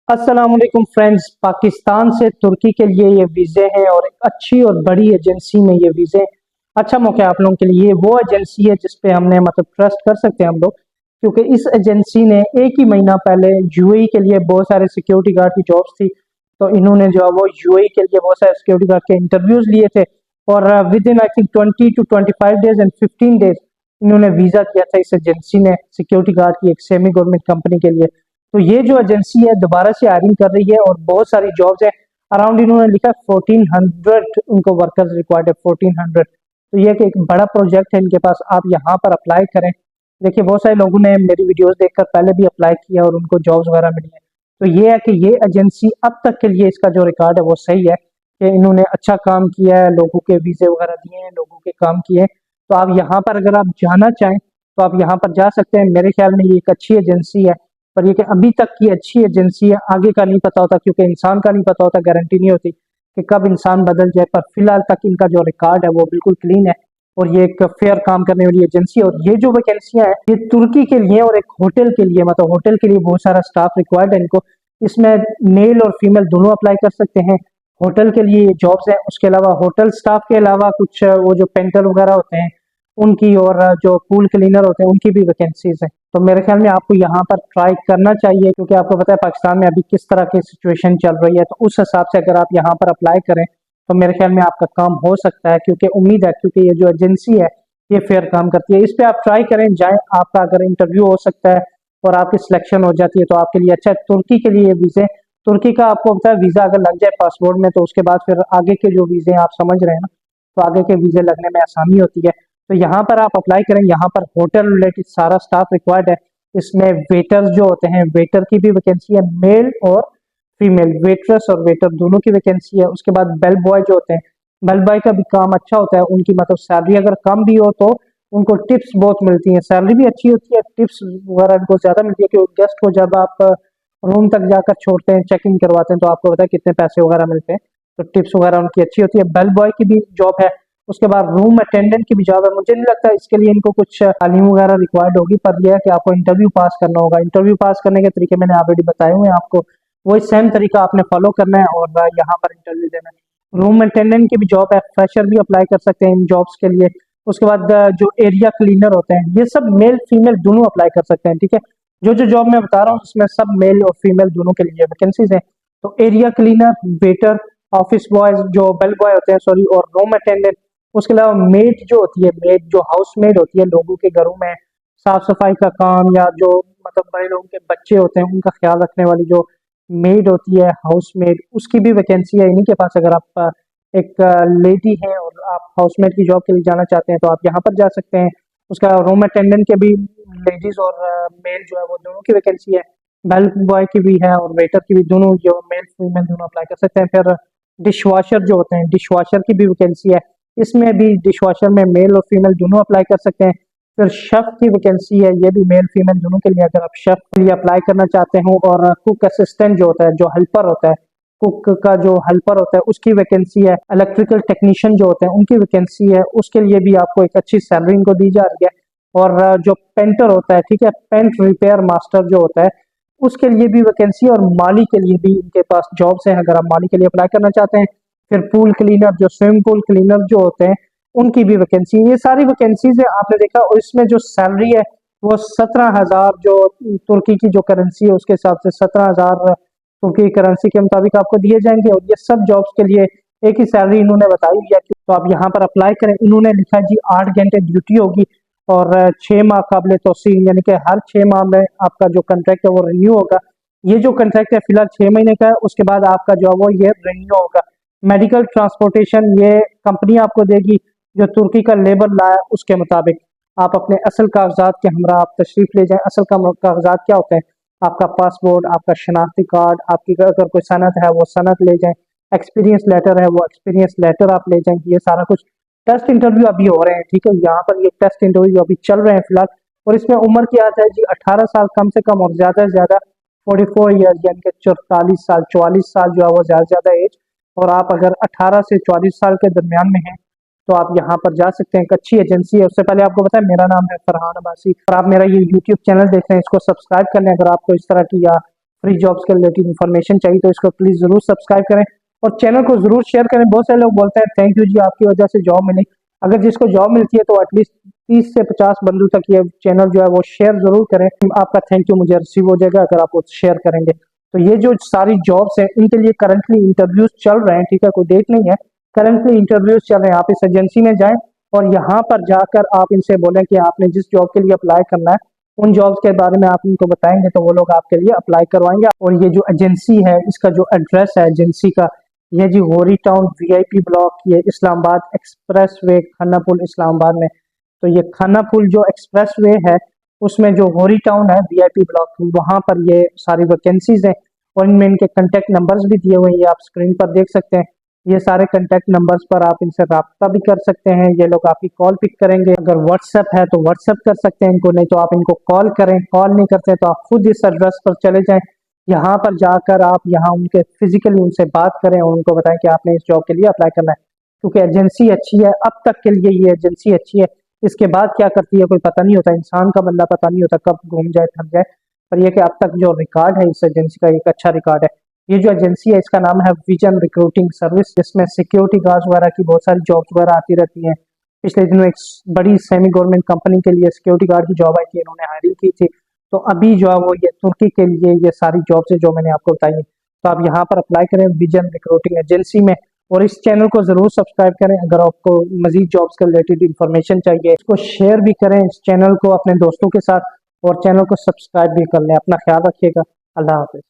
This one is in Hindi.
अस्सलाम वालेकुम फ्रेंड्स। पाकिस्तान से तुर्की के लिए ये वीज़े हैं और एक अच्छी और बड़ी एजेंसी में ये वीज़े अच्छा मौका है आप लोगों के लिए। ये वो एजेंसी है जिस पे हमने ट्रस्ट कर सकते हैं हम लोग, क्योंकि इस एजेंसी ने एक ही महीना पहले यूएई के लिए बहुत सारे सिक्योरिटी गार्ड की जॉब्स थी, तो इन्होंने जो है वो यूएई के लिए बहुत सारे सिक्योरिटी गार्ड के इंटरव्यूज लिए थे और with in I think 20 to 25 days and 15 days इन्होंने वीज़ा दिया था इस एजेंसी ने सिक्योरिटी गार्ड की एक सेमी गवर्नमेंट कंपनी के लिए। तो ये जो एजेंसी है दोबारा से हायरिंग कर रही है और बहुत सारी जॉब्स है। अराउंड इन्होंने लिखा 1400 उनको वर्कर्स रिक्वायर्ड है, 1400। तो ये कि एक बड़ा प्रोजेक्ट है इनके पास, आप यहाँ पर अप्लाई करें। देखिए बहुत सारे लोगों ने मेरी वीडियोस देखकर पहले भी अप्लाई किया और उनको जॉब्स वगैरह मिली है। तो ये है कि ये एजेंसी अब तक के लिए इसका जो रिकॉर्ड है वो सही है कि इन्होंने अच्छा काम किया है, लोगों के वीज़े वगैरह दिए हैं, लोगों के काम किए हैं। तो आप यहाँ पर अगर आप जाना चाहें तो आप यहाँ पर जा सकते हैं। मेरे ख्याल में ये एक अच्छी एजेंसी है, पर ये कि अभी तक की अच्छी एजेंसी है, आगे का नहीं पता होता क्योंकि इंसान का नहीं पता होता, गारंटी नहीं होती कि कब इंसान बदल जाए। पर फिलहाल तक इनका जो रिकॉर्ड है वो बिल्कुल क्लीन है और ये एक फेयर काम करने वाली एजेंसी है। और ये जो वैकेंसियां है ये तुर्की के लिए और एक होटल के लिए, होटल के लिए बहुत सारा स्टाफ रिक्वायर्ड है इनको। इसमें मेल और फीमेल दोनों अप्लाई कर सकते हैं। होटल के लिए जॉब्स हैं, उसके अलावा होटल स्टाफ के अलावा कुछ वो जो पेंटर वगैरह होते हैं उनकी और जो पूल क्लीनर होते हैं उनकी भी वैकेंसीज हैं। तो मेरे ख्याल में आपको यहाँ पर ट्राई करना चाहिए, क्योंकि आपको पता है पाकिस्तान में अभी किस तरह की सिचुएशन चल रही है। तो उस हिसाब से अगर आप यहाँ पर अप्लाई करें तो मेरे ख्याल में आपका काम हो सकता है, क्योंकि उम्मीद है, क्योंकि ये जो एजेंसी है ये फेयर काम करती है। इस पे आप ट्राई करें, जाएं, आपका अगर इंटरव्यू हो सकता है और आपकी सिलेक्शन हो जाती है तो आपके लिए अच्छा है। तुर्की के लिए वीज़े, तुर्की का आपको पता है वीज़ा अगर लग जाए पासपोर्ट में तो उसके बाद फिर आगे के जो वीज़े आप समझ रहे हैं ना, तो आगे के वीज़े लगने में आसानी होती है। तो यहाँ पर आप अप्लाई करें। यहाँ पर होटल रिलेटेड सारा स्टाफ रिक्वायर्ड है। इसमें वेटर्स जो होते हैं, वेटर की भी वैकेंसी है, मेल और फीमेल, वेट्रेस और वेटर दोनों की वैकेंसी है। उसके बाद बेल बॉय जो होते हैं, बेल बॉय का भी काम अच्छा होता है। उनकी सैलरी अगर कम भी हो तो उनको टिप्स बहुत मिलती हैं, सैलरी भी अच्छी होती है, टिप्स वगैरह उनको ज़्यादा मिलती है। क्योंकि गेस्ट को जब आप रूम तक जाकर छोड़ते हैं, चेक इन करवाते हैं, तो आपको पता है कितने पैसे वगैरह मिलते हैं। तो टिप्स वगैरह उनकी अच्छी होती है। बेल बॉय की भी जॉब है। उसके बाद रूम अटेंडेंट की भी जॉब है। मुझे नहीं लगता इसके लिए इनको कुछ तालीम वगैरह रिक्वायर्ड होगी, पर यह है कि आपको इंटरव्यू पास करना होगा। इंटरव्यू पास करने के तरीके मैंने ऑलरेडी बताए हुए हैं आपको, वही सेम तरीका आपने फॉलो करना है और यहाँ पर इंटरव्यू देना है। रूम अटेंडेंट की भी जॉब है, फ्रेशर भी अप्लाई कर सकते हैं इन जॉब्स के लिए। उसके बाद जो एरिया क्लीनर होते हैं, ये सब मेल फीमेल दोनों अप्लाई कर सकते हैं, ठीक है। जो जो जॉब मैं बता रहा हूँ इसमें सब मेल और फीमेल दोनों के लिए वैकेंसीज हैं। तो area cleaner, waiter, office boys जो बेल बॉय होते हैं सॉरी, और रूम अटेंडेंट। उसके अलावा मेड जो होती है, मेड जो हाउस मेड होती है, लोगों के घरों में साफ सफाई का काम, या जो बड़े लोगों के बच्चे होते हैं उनका ख्याल रखने वाली जो मेड होती है, हाउस मेड, उसकी भी वैकेंसी है इन्हीं के पास। अगर आप एक लेडी हैं और आप हाउस मेड की जॉब के लिए जाना चाहते हैं तो आप यहाँ पर जा सकते हैं। उसका रूम अटेंडेंट के भी लेडीज और मेल जो है वो दोनों की वैकेंसी है। बेल बॉय की भी है और वेटर की भी, दोनों जो मेल फीमेल दोनों अप्लाई कर सकते हैं। फिर डिश वॉशर जो होते हैं, डिश वॉशर की भी वैकेंसी है। इसमें भी डिश वॉशर में मेल और फीमेल दोनों अप्लाई कर सकते हैं। फिर शेफ की वैकेंसी है, ये भी मेल फीमेल दोनों के लिए, अगर आप शेफ के लिए अप्लाई करना चाहते हो। और कुक असिस्टेंट जो होता है, जो हेल्पर होता है, कुक का जो हेल्पर होता है उसकी वैकेंसी है। इलेक्ट्रिकल टेक्नीशियन जो होते हैं उनकी वैकेंसी है, उसके लिए भी आपको एक अच्छी सैलरी इनको दी जा रही है। और जो पेंटर होता है, ठीक है, पेंट रिपेयर मास्टर जो होता है, उसके लिए भी वैकेंसी, और माली के लिए भी इनके पास जॉब्स हैं अगर आप माली के लिए अप्लाई करना चाहते हैं। फिर पूल क्लीनर, जो स्विमिंग पूल क्लीनर जो होते हैं उनकी भी वैकेंसी है। ये सारी वैकेंसीज है आपने देखा। और इसमें जो सैलरी है वो 17,000, जो तुर्की की जो करेंसी है उसके हिसाब से 17,000 तुर्की करेंसी के मुताबिक आपको दिए जाएंगे। और ये सब जॉब्स के लिए एक ही सैलरी इन्होंने बताई हुई है। तो आप यहाँ पर अप्लाई करें। इन्होंने लिखा है जी 8 घंटे ड्यूटी होगी और 6 माह काबिल तोसील, यानी कि हर 6 माह में आपका जो कंट्रैक्ट है वो रिन्यू होगा। ये जो कंट्रैक्ट है फिलहाल 6 महीने का है, उसके बाद आपका जो है वो ये रिन्यू होगा। मेडिकल ट्रांसपोर्टेशन ये कंपनी आपको देगी, जो तुर्की का लेबर लॉ है उसके मुताबिक। आप अपने असल कागजात के हमरा आप तशरीफ ले जाएं। असल कागजात क्या होते हैं? आपका पासपोर्ट, आपका शनाख्ती कार्ड, आपकी अगर कोई सनद है वो सनद ले जाएं, एक्सपीरियंस लेटर है वो एक्सपीरियंस लेटर आप ले जाएं, ये सारा कुछ। टेस्ट इंटरव्यू अभी हो रहे हैं, ठीक है, यहाँ पर ये टेस्ट इंटरव्यू अभी चल रहे हैं फिलहाल। और इसमें उम्र क्या आता है जी, 18 साल कम से कम और ज्यादा से ज्यादा 44 ईयर, यानी कि 44 साल, 44 साल जो है वो ज्यादा से ज्यादा एज। और आप अगर 18 से 44 साल के दरमियान में हैं तो आप यहाँ पर जा सकते हैं। एक अच्छी एजेंसी है। उससे पहले आपको पता है मेरा नाम है फरहान अब्बासी और आप मेरा ये यूट्यूब चैनल देख रहे हैं, इसको सब्सक्राइब कर लें अगर आपको इस तरह की या फ्री जॉब्स के रिलेटेड इन्फॉर्मेशन चाहिए तो इसको प्लीज़ ज़रूर सब्सक्राइब करें और चैनल को ज़रूर शेयर करें। बहुत सारे लोग बोलते हैं थैंक यू जी, आपकी वजह से जॉब मिली। अगर जिसको जॉब मिलती है तो एटलीस्ट 30 से 50 बंदों तक ये चैनल जो है वो शेयर ज़रूर करें। आपका थैंक यू मुझे रिसीव हो जाएगा अगर आप वो शेयर करेंगे। तो ये जो सारी जॉब्स हैं इनके लिए करंटली इंटरव्यूज चल रहे हैं, ठीक है, कोई डेट नहीं है, करंटली इंटरव्यूज चल रहे हैं। आप इस एजेंसी में जाएं और यहाँ पर जाकर आप इनसे बोलें कि आपने जिस जॉब के लिए अप्लाई करना है उन जॉब्स के बारे में आप उनको बताएंगे तो वो लोग आपके लिए अप्लाई करवाएंगे। और ये जो एजेंसी है इसका जो एड्रेस है एजेंसी का, ये जी होरी टाउन VIP ब्लॉक, ये इस्लामाबाद एक्सप्रेस वे खानापुल इस्लामाबाद में। तो ये खानापुल जो एक्सप्रेस वे है उसमें जो होरी टाउन है VIP ब्लॉक, वहाँ पर ये सारी वैकेंसीज हैं और इनमें इनके कंटेक्ट नंबर्स भी दिए हुए हैं, ये आप स्क्रीन पर देख सकते हैं। ये सारे कंटेक्ट नंबर्स पर आप इनसे रब्ता भी कर सकते हैं, ये लोग आपकी कॉल पिक करेंगे। अगर व्हाट्सएप है तो व्हाट्सएप कर सकते हैं इनको, नहीं तो आप इनको कॉल करें। कॉल नहीं करते तो आप खुद इस एड्रेस पर चले जाएं, यहाँ पर जाकर आप यहाँ उनके फिजिकली उनसे बात करें और उनको बताएं कि आपने इस जॉब के लिए अप्लाई करना है। क्योंकि एजेंसी अच्छी है, अब तक के लिए ये एजेंसी अच्छी है, इसके बाद क्या करती है कोई पता नहीं होता, इंसान का बंदा पता नहीं होता कब घूम जाए थक जाए। पर यह कि अब तक जो रिकॉर्ड है इस एजेंसी का एक अच्छा रिकॉर्ड है। ये जो एजेंसी है इसका नाम है विजन रिक्रूटिंग सर्विस, जिसमें सिक्योरिटी गार्ड्स वगैरह की बहुत सारी जॉब्स वगैरह आती रहती हैं। पिछले दिनों एक बड़ी सेमी गवर्नमेंट कंपनी के लिए सिक्योरिटी गार्ड की जॉब आई थी, इन्होंने हायरिंग की थी। तो अभी जो है वो ये तुर्की के लिए ये सारी जॉब्स है जो मैंने आपको बताई है। तो आप यहाँ पर अप्लाई करें विजन रिक्रूटिंग एजेंसी में और इस चैनल को ज़रूर सब्सक्राइब करें। अगर आपको मजीद जॉब्स के रिलेटेड इन्फॉर्मेशन चाहिए इसको शेयर भी करें इस चैनल को अपने दोस्तों के साथ और चैनल को सब्सक्राइब भी कर लें। अपना ख्याल रखिएगा। अल्लाह हाफिज़।